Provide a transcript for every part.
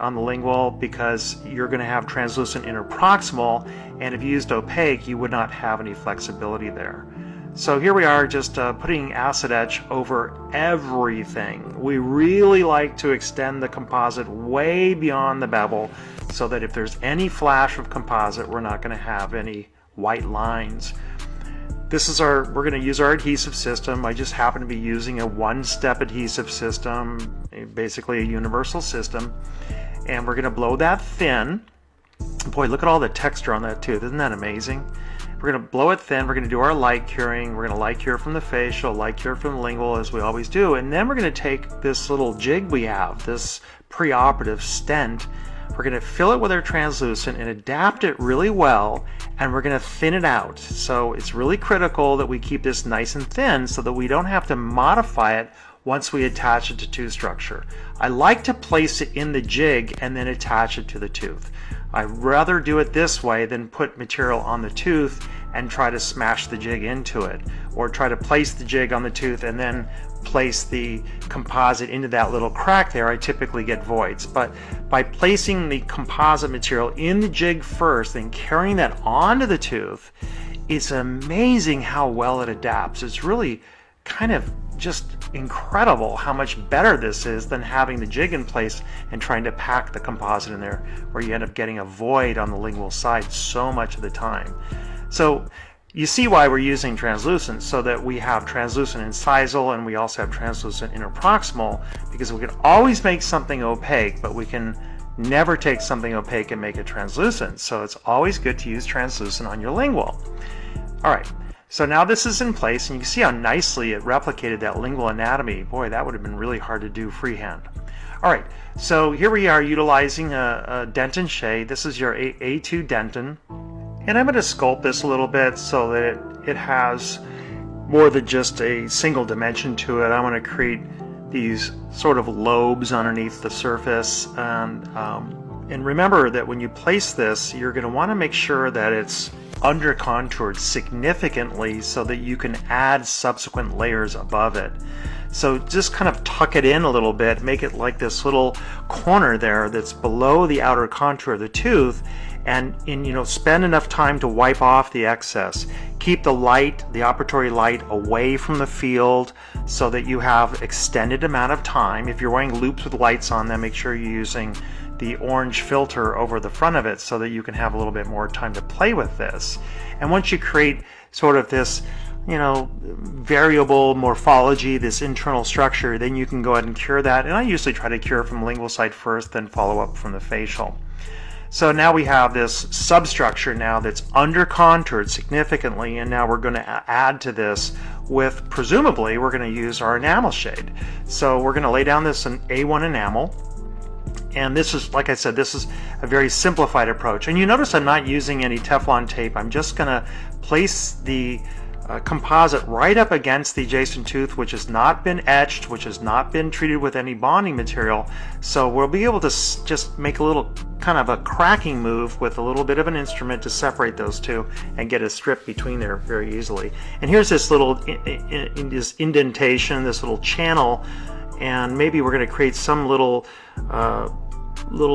on the lingual because you're going to have translucent interproximal, and if you used opaque you would not have any flexibility there. So here we are, just putting acid etch over everything. We really like to extend the composite way beyond the bevel so that if there's any flash of composite, we're not going to have any white lines. We're going to use our adhesive system. I just happen to be using a one-step adhesive system, basically a universal system, and we're going to blow that thin. Boy, look at all the texture on that tooth. Isn't that amazing? We're going to blow it thin. We're going to do our light curing. We're going to light cure from the facial, light cure from the lingual, as we always do. And then we're going to take this little jig we have, this preoperative stent. We're going to fill it with our translucent and adapt it really well, and we're going to thin it out. So it's really critical that we keep this nice and thin so that we don't have to modify it once we attach it to tooth structure. I like to place it in the jig and then attach it to the tooth. I'd rather do it this way than put material on the tooth and try to smash the jig into it, or try to place the jig on the tooth and then place the composite into that little crack there. I typically get voids. But by placing the composite material in the jig first and carrying that onto the tooth, it's amazing how well it adapts. It's really kind of just incredible how much better this is than having the jig in place and trying to pack the composite in there, where you end up getting a void on the lingual side so much of the time. So you see why we're using translucent, so that we have translucent incisal and we also have translucent interproximal, because we can always make something opaque, but we can never take something opaque and make it translucent. So it's always good to use translucent on your lingual. All right. So now this is in place, and you can see how nicely it replicated that lingual anatomy. Boy, that would have been really hard to do freehand. All right, so here we are utilizing a dentin shade. This is your A2 dentin, and I'm going to sculpt this a little bit so that it has more than just a single dimension to it. I want to create these sort of lobes underneath the surface, and remember that when you place this, you're going to want to make sure that it's under contoured significantly so that you can add subsequent layers above it. So just kind of tuck it in a little bit, make it like this little corner there that's below the outer contour of the tooth, and spend enough time to wipe off the excess. Keep the light, the operatory light, away from the field so that you have extended amount of time. If you're wearing loops with lights on them, make sure you're using the orange filter over the front of it so that you can have a little bit more time to play with this. And once you create sort of this variable morphology, this internal structure, then you can go ahead and cure that. And I usually try to cure from the lingual side first, then follow up from the facial. So now we have this substructure now that's under contoured significantly, and now we're going to add to this with, presumably, we're going to use our enamel shade. So we're going to lay down this in A1 enamel. And this is, like I said, this is a very simplified approach. And you notice I'm not using any Teflon tape. I'm just going to place the composite right up against the adjacent tooth, which has not been etched, which has not been treated with any bonding material. So we'll be able to just make a little kind of a cracking move with a little bit of an instrument to separate those two and get a strip between there very easily. And here's this little this indentation, this little channel, and maybe we're going to create some little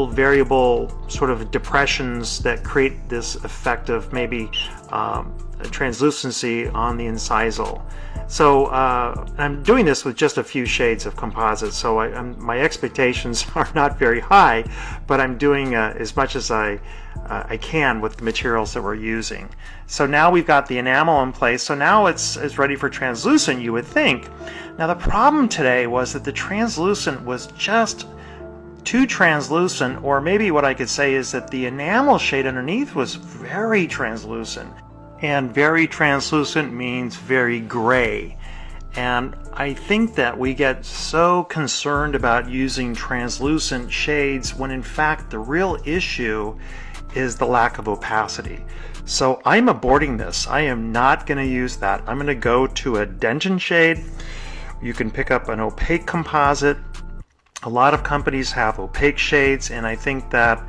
variable sort of depressions that create this effect of maybe translucency on the incisal. So I'm doing this with just a few shades of composite, so my expectations are not very high, but I'm doing as much as I can with the materials that we're using. So now we've got the enamel in place, so now it's ready for translucent, you would think. Now the problem today was that the translucent was just too translucent, or maybe what I could say is that the enamel shade underneath was very translucent. And very translucent means very gray. And I think that we get so concerned about using translucent shades when in fact the real issue is the lack of opacity. So I'm aborting this. I am not going to use that. I'm going to go to a dentin shade. You can pick up an opaque composite. A lot of companies have opaque shades, and I think that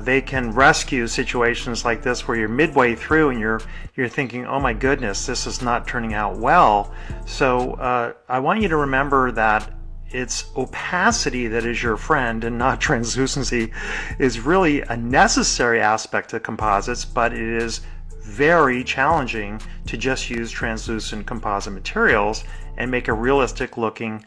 they can rescue situations like this where you're midway through and you're thinking, oh my goodness, this is not turning out well. So I want you to remember that it's opacity that is your friend and not translucency is really a necessary aspect of composites, but it is very challenging to just use translucent composite materials and make a realistic looking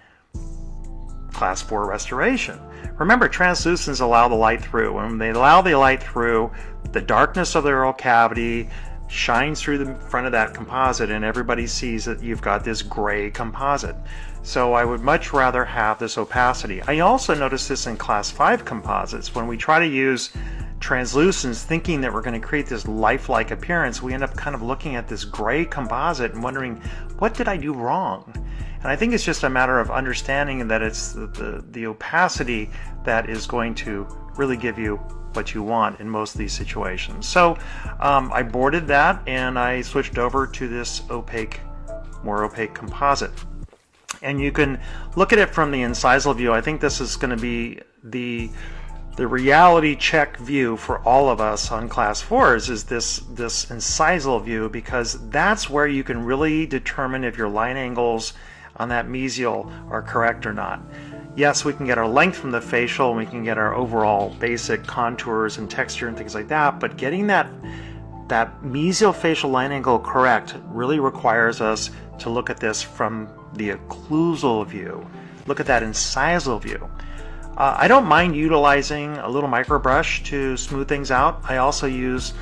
Class 4 restoration. Remember, translucents allow the light through. When they allow the light through, the darkness of the oral cavity shines through the front of that composite and everybody sees that you've got this gray composite. So I would much rather have this opacity. I also noticed this in Class 5 composites. When we try to use translucents thinking that we're going to create this lifelike appearance, we end up kind of looking at this gray composite and wondering, what did I do wrong? And I think it's just a matter of understanding that it's the opacity that is going to really give you what you want in most of these situations. So I boarded that and I switched over to this more opaque composite. And you can look at it from the incisal view. I think this is going to be the reality check view for all of us on Class 4s is this incisal view, because that's where you can really determine if your line angles on that mesial are correct or not. Yes, we can get our length from the facial and we can get our overall basic contours and texture and things like that, but getting that mesial facial line angle correct really requires us to look at this from the occlusal view. Look at that incisal view. I don't mind utilizing a little micro brush to smooth things out. I also use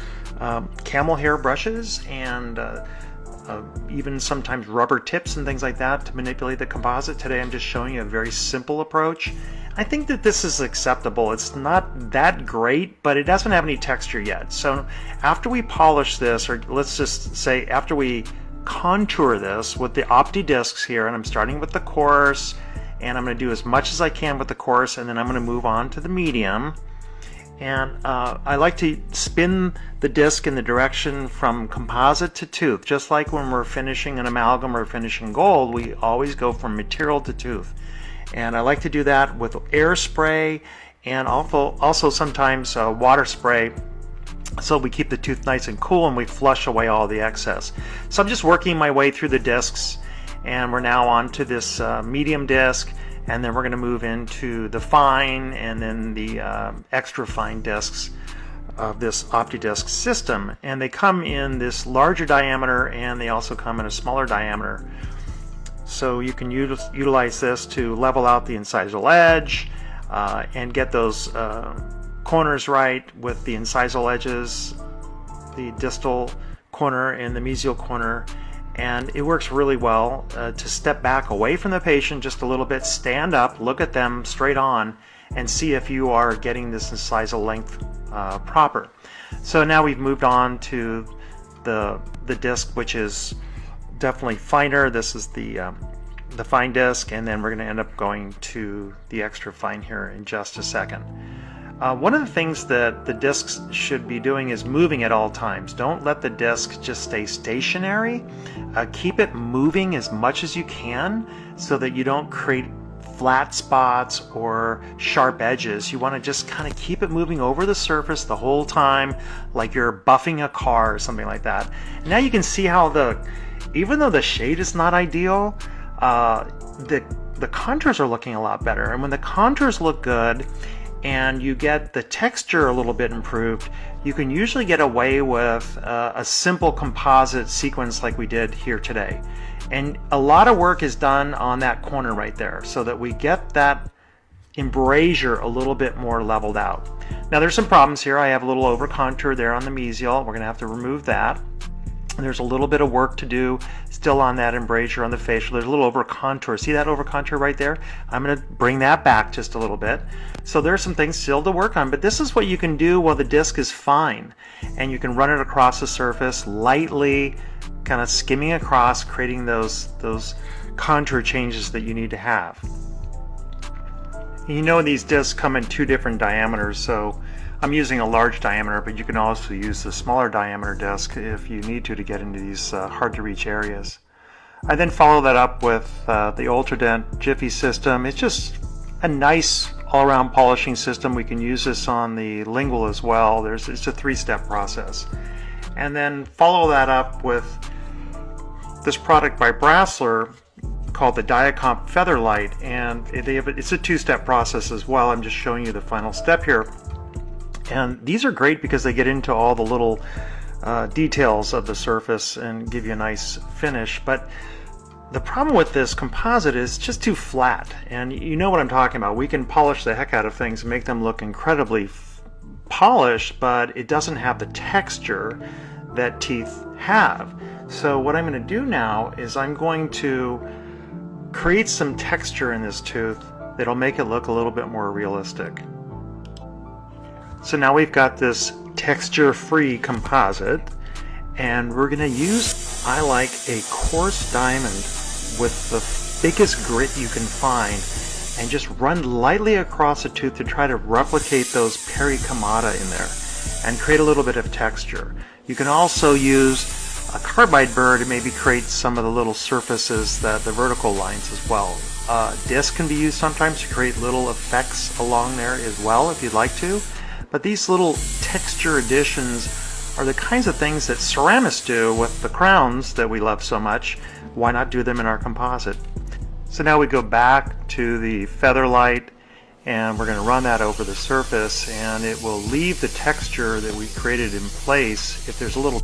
camel hair brushes and even sometimes rubber tips and things like that to manipulate the composite. Today I'm just showing you a very simple approach. I think that this is acceptable. It's not that great, but it doesn't have any texture yet. So after we polish this, or let's just say after we contour this with the Opti discs here, and I'm starting with the coarse, and I'm going to do as much as I can with the coarse, and then I'm going to move on to the medium. And I like to spin the disc in the direction from composite to tooth. Just like when we're finishing an amalgam or finishing gold, we always go from material to tooth. And I like to do that with air spray and also sometimes water spray, so we keep the tooth nice and cool and we flush away all the excess. So I'm just working my way through the discs, and we're now on to this medium disc, and then we're going to move into the fine and then the extra fine discs of this OptiDisc system. And they come in this larger diameter and they also come in a smaller diameter. So you can utilize this to level out the incisal edge and get those corners right with the incisal edges, the distal corner and the mesial corner. And it works really well to step back away from the patient just a little bit, stand up, look at them straight on, and see if you are getting this incisal length proper. So now we've moved on to the disc, which is definitely finer. This is the fine disc, and then we're going to end up going to the extra fine here in just a second. One of the things that the discs should be doing is moving at all times. Don't let the disc just stay stationary. Keep it moving as much as you can so that you don't create flat spots or sharp edges. You want to just kind of keep it moving over the surface the whole time, like you're buffing a car or something like that. And now you can see how even though the shade is not ideal, the contours are looking a lot better. And when the contours look good, and you get the texture a little bit improved, you can usually get away with a simple composite sequence like we did here today. And a lot of work is done on that corner right there so that we get that embrasure a little bit more leveled out. Now there's some problems here. I have a little over contour there on the mesial. We're going to have to remove that. And there's a little bit of work to do still on that embrasure on the facial. There's a little over contour. See that over contour right there? I'm going to bring that back just a little bit. So there's some things still to work on, but this is what you can do while the disc is fine. And you can run it across the surface lightly, kind of skimming across, creating those contour changes that you need to have. You know these discs come in two different diameters, so I'm using a large diameter, but you can also use the smaller diameter disc if you need to get into these hard to reach areas. I then follow that up with the Ultradent Jiffy system. It's just a nice all-around polishing system. We can use this on the lingual as well. It's a three-step process. And then follow that up with this product by Brasseler, called the Diacomp Featherlight, and it's a two-step process as well. I'm just showing you the final step here. And these are great because they get into all the little details of the surface and give you a nice finish. But the problem with this composite is it's just too flat, and you know what I'm talking about. We can polish the heck out of things and make them look incredibly polished, but it doesn't have the texture that teeth have. So what I'm going to do now is I'm going to create some texture in this tooth that'll make it look a little bit more realistic. So now we've got this texture-free composite, and we're going to use, I like a coarse diamond with the biggest grit you can find, and just run lightly across the tooth to try to replicate those pericommata in there and create a little bit of texture. You can also use a carbide burr to maybe create some of the little surfaces, the vertical lines as well. Disc can be used sometimes to create little effects along there as well if you'd like to. But these little texture additions are the kinds of things that ceramists do with the crowns that we love so much. Why not do them in our composite? So now we go back to the Featherlight, and we're going to run that over the surface, and it will leave the texture that we created in place. If there's a little